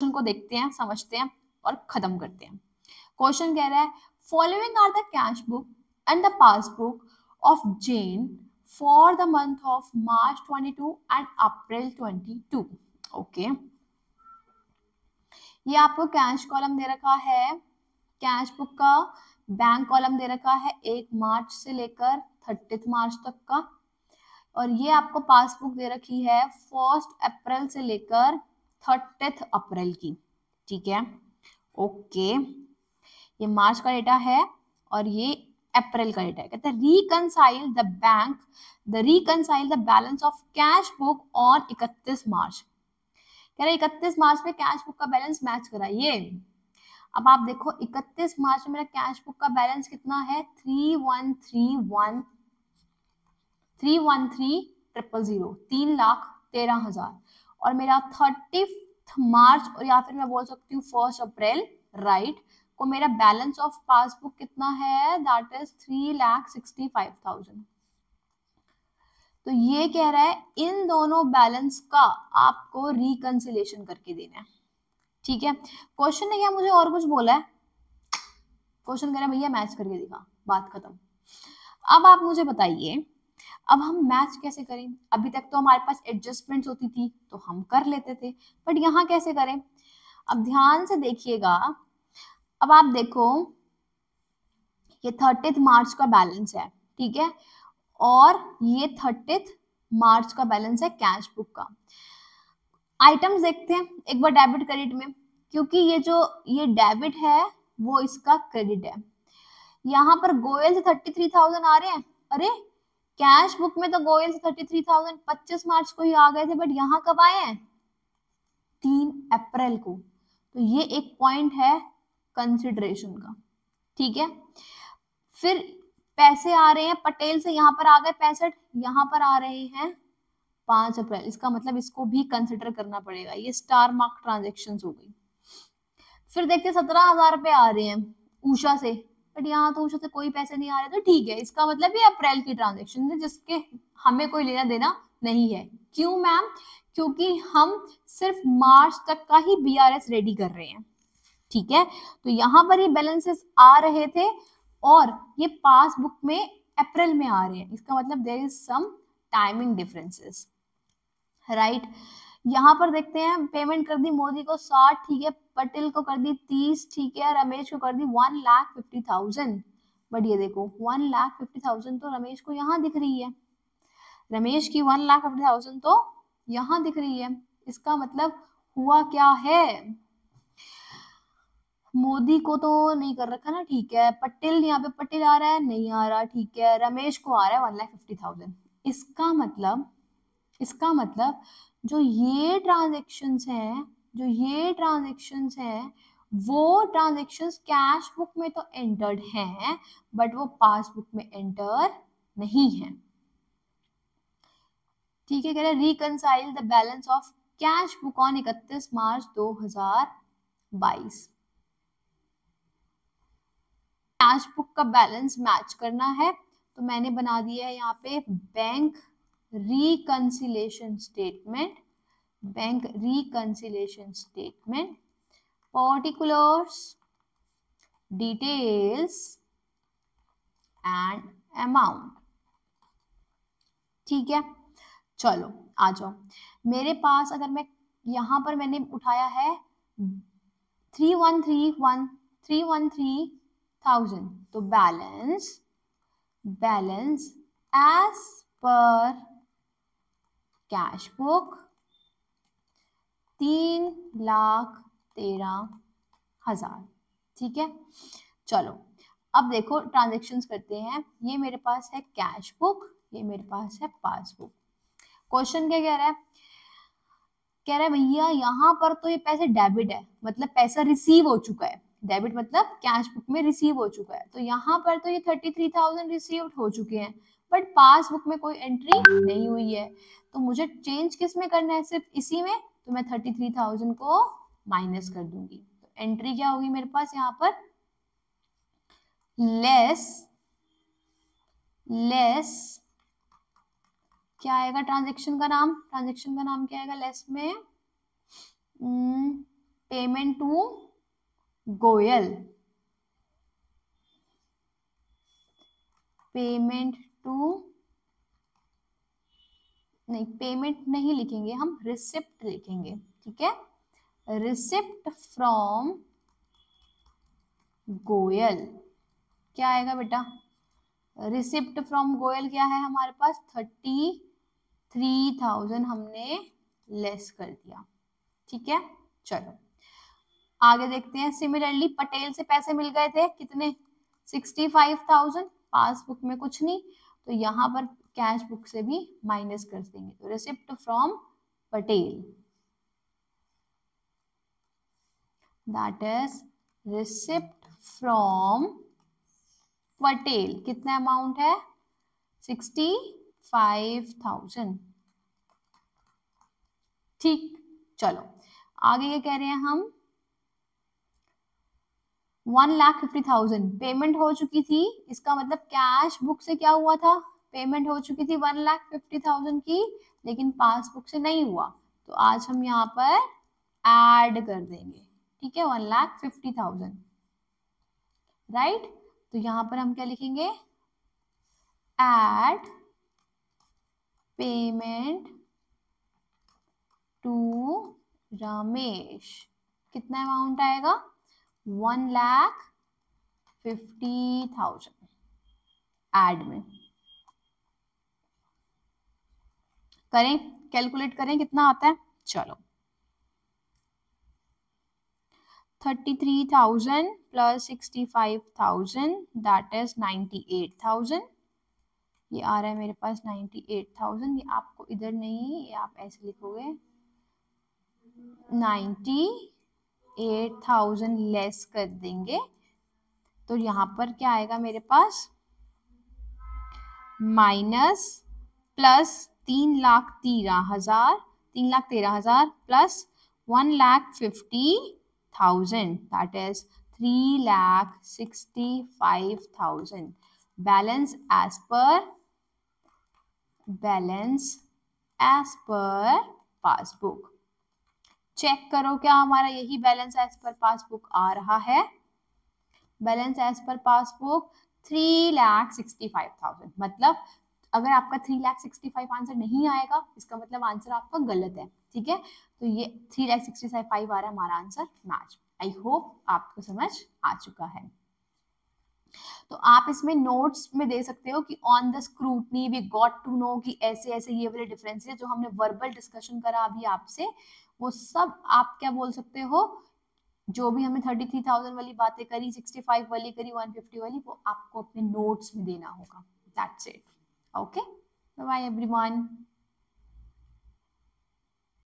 Question को देखते हैं, समझते हैं और खत्म करते हैं। क्वेश्चन कह रहा है following are the cash book and the passbook of Jain for the month of March 22 and April 22। Okay, ये आपको कैश कॉलम दे रखा है, कैश बुक का बैंक कॉलम दे रखा है 1 मार्च से लेकर 30 मार्च तक का, और ये आपको पासबुक दे रखी है 1 अप्रैल से लेकर 30 अप्रैल की। ठीक है, ओके, ये मार्च का डेटा है और ये अप्रैल का डेटा है। कहते हैं reconcile the balance of cash book on 31 मार्च। कह रहे 31 मार्च में कैश बुक का बैलेंस मैच कराइए। अब आप देखो 31 मार्च में मेरा कैश बुक का बैलेंस कितना है 3,13,000 3,13,000, और मेरा 30 मार्च और या फिर मैं बोल सकती हूँ 1 अप्रैल राइट को मेरा बैलेंस ऑफ पासबुक कितना है, दैट इज 3,65,000। तो ये कह रहा है इन दोनों बैलेंस का आपको रिकंसिलेशन करके देना है। ठीक है, क्वेश्चन ने क्या मुझे और कुछ बोला है, क्वेश्चन कह रहा है भैया मैच करके दिखा, बात खत्म। अब आप मुझे बताइए अब हम मैच कैसे करें। अभी तक तो हमारे पास एडजस्टमेंट्स होती थी तो हम कर लेते थे, बट यहाँ कैसे करें। अब ध्यान से देखिएगा, अब आप देखो ये 30 मार्च का बैलेंस है, ठीक है, और ये 30 मार्च का बैलेंस है कैश बुक का। आइटम्स देखते हैं एक बार डेबिट क्रेडिट में, क्योंकि ये डेबिट है वो इसका क्रेडिट है। यहाँ पर गोयल से 33,000 आ रहे हैं, अरे कैश बुक में तो गोयल से 33,000 25 मार्च को ही आ गए थे, बट यहाँ कब आए हैं 3 अप्रैल को। तो ये एक पॉइंट है कंसिडरेशन का। ठीक है, फिर पैसे आ रहे हैं पटेल से, यहाँ पर आ गए 65, यहाँ पर आ रहे हैं 5 अप्रैल, इसका मतलब इसको भी कंसिडर करना पड़ेगा, ये स्टार मार्क ट्रांजेक्शन हो गई। फिर देखते 17,000 रुपए आ रहे हैं उषा से, बट यहाँ तो उषा से कोई पैसे नहीं आ रहे, तो ठीक है, इसका मतलब ये अप्रैल की ट्रांजेक्शन है जिसके हमें कोई लेना देना नहीं है। क्यों मैम, क्योंकि हम सिर्फ मार्च तक का ही BRS रेडी कर रहे हैं। ठीक है, तो यहाँ पर ये बैलेंसेस आ रहे थे और ये पासबुक में अप्रैल में आ रहे हैं, इसका मतलब there is some timing differences right. यहाँ पर देखते हैं पेमेंट कर दी मोदी को 60, ठीक है, पटेल को कर दी 30, ठीक है, रमेश को कर दी 1,50,000, बट ये देखो 1,50,000 तो रमेश को यहाँ दिख रही है, रमेश की 1,50,000 तो यहाँ दिख रही है। इसका मतलब हुआ क्या है, मोदी को तो नहीं कर रखा ना, ठीक है, पटेल यहाँ पे पटेल आ रहा है नहीं आ रहा, ठीक है, रमेश को आ रहा है 1,50,000। इसका मतलब जो ये ट्रांजेक्शन्स हैं वो ट्रांजेक्शन्स कैश बुक में तो एंटर्ड हैं बट वो पासबुक में एंटर नहीं है। ठीक है, कह रहे reconcile the balance of cash book on 31 March 2022। Cash book का बैलेंस मैच करना है तो मैंने बना दिया है यहाँ पे bank reconciliation statement, particulars, details and amount। ठीक है, चलो आ जाओ मेरे पास, अगर मैं यहाँ पर मैंने उठाया है 313,000 तो balance as per cash book 3,13,000। ठीक है, चलो अब देखो ट्रांजेक्शन्स करते हैं। ये मेरे पास है कैश बुक, ये मेरे पास है पासबुक। क्वेश्चन क्या कह रहा है, कह रहा है भैया यहाँ पर तो ये पैसे डेबिट है, मतलब पैसा रिसीव हो चुका है, डेबिट मतलब कैश बुक में रिसीव हो चुका है, तो यहाँ पर तो ये 33,000 रिसीव्ड हो चुके हैं बट पासबुक में कोई एंट्री नहीं हुई है, तो मुझे चेंज किस में करना है, सिर्फ इसी में, तो मैं 33,000 को माइनस कर दूंगी। तो एंट्री क्या होगी मेरे पास यहाँ पर, लेस क्या आएगा, ट्रांजेक्शन का नाम क्या आएगा लेस में, payment to Goyal, payment to, नहीं पेमेंट नहीं लिखेंगे हम, रिसिप्ट लिखेंगे, ठीक है, रिसिप्ट फ्रॉम गोयल। क्या आएगा बेटा, रिसिप्ट फ्रॉम गोयल क्या है हमारे पास, 33,000 हमने लेस कर दिया, ठीक है। चलो आगे देखते हैं। सिमिलरली पटेल से पैसे मिल गए थे कितने, 65,000, पासबुक में कुछ नहीं, तो यहाँ पर कैश बुक से भी माइनस कर देंगे, तो receipt from Patel, that is receipt from Patel, कितना अमाउंट है, 65,000, ठीक। चलो आगे ये कह रहे हैं हम 1,50,000 पेमेंट हो चुकी थी, इसका मतलब कैश बुक से क्या हुआ था, पेमेंट हो चुकी थी 1,50,000 की, लेकिन पासबुक से नहीं हुआ, तो आज हम यहाँ पर ऐड कर देंगे, ठीक है, 1,50,000, राइट। तो यहाँ पर हम क्या लिखेंगे, ऐड पेमेंट टू रमेश, कितना अमाउंट आएगा, 1,50,000 ऐड में करें, कैलकुलेट करें कितना आता है। चलो 33,000 प्लस 65,000 दैट इज 98,000, ये आ रहा है मेरे पास 98,000, ये आपको इधर नहीं, ये आप ऐसे लिखोगे 98,000 लेस कर देंगे, तो यहाँ पर क्या आएगा मेरे पास, minus plus 3,13,000 plus 1,50,000 that is 3,65,000, balance as per passbook. Check करो क्या हमारा यही बैलेंस एज पर पासबुक आ रहा है, बैलेंस एज पर पासबुक 3,65,000, मतलब अगर आपका 3,65,000 आंसर नहीं आएगा, इसका मतलब आंसर आपका गलत है, ठीक है। तो ये 3,65,000 आ रहा है हमारा आंसर मैच। आई होप आपको समझ आ चुका है। तो आप इसमें नोट्स में दे सकते हो कि on the scrutiny we got to know कि ऐसे ऐसे ये वाले डिफरेंसेस जो हमने वर्बल डिस्कशन करा अभी आपसे, वो सब आप क्या बोल सकते हो, जो भी हमने 33,000 वाली बातें करी, 65 वाली करी, 150 वाली, वो आपको अपने नोट्स में देना होगा, that's it. Okay, bye everyone.